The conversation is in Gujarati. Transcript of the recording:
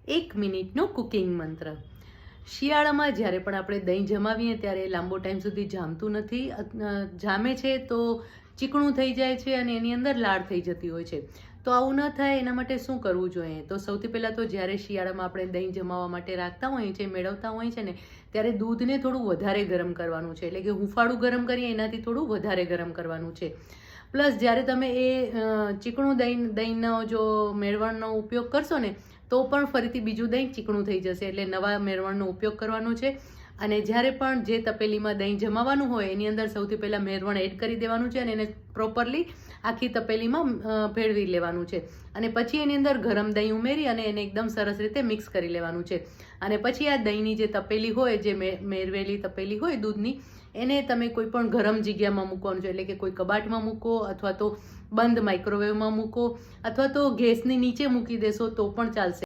1 મિનિટનો કુકિંગ મંત્ર. શિયાળામાં જ્યારે પણ આપણે દહીં જમાવીએ ત્યારે લાંબો ટાઈમ સુધી જામતું નથી. જામે છે તો ચીકણું થઈ જાય છે અને એની અંદર લાળ થઈ જતી હોય છે. તો આવું ન થાય એના માટે શું કરવું જોઈએ? તો સૌથી પહેલાં તો જ્યારે શિયાળામાં આપણે દહીં જમાવવા માટે રાખતા હોઈએ છીએ, મેળવતા હોઈએ છીએ ને, ત્યારે દૂધને થોડું વધારે ગરમ કરવાનું છે. એટલે કે હુંફાળું ગરમ કરીએ એનાથી થોડું વધારે ગરમ કરવાનું છે. પ્લસ જ્યારે તમે એ ચીકણું દહીંનો જો મેળવણનો ઉપયોગ કરશો ને, તો પણ ફરીથી બીજું દહીં ચીકણું થઈ જશે. એટલે નવા મેળવણનો ઉપયોગ કરવાનો છે. અને જ્યારે પણ જે તપેલીમાં દહીં જમાવાનું હોય એની અંદર સૌથી પહેલાં મેળવણ એડ કરી દેવાનું છે અને એને પ્રોપરલી આખી તપેલીમાં ભેળવી લેવાનું છે. અને પછી એની અંદર ગરમ દહીં ઉમેરી અને એને એકદમ સરસ રીતે મિક્સ કરી લેવાનું છે. અને પછી આ દહીંની જે તપેલી હોય, જે મેળવેલી તપેલી હોય દૂધની, એને તમે કોઈ પણ ગરમ જગ્યામાં મૂકવાનું છે. એટલે કે કોઈ કબાટમાં મૂકો, અથવા તો બંધ માઇક્રોવેવમાં મૂકો, અથવા તો ગેસની નીચે મૂકી દેશો તો પણ ચાલશે.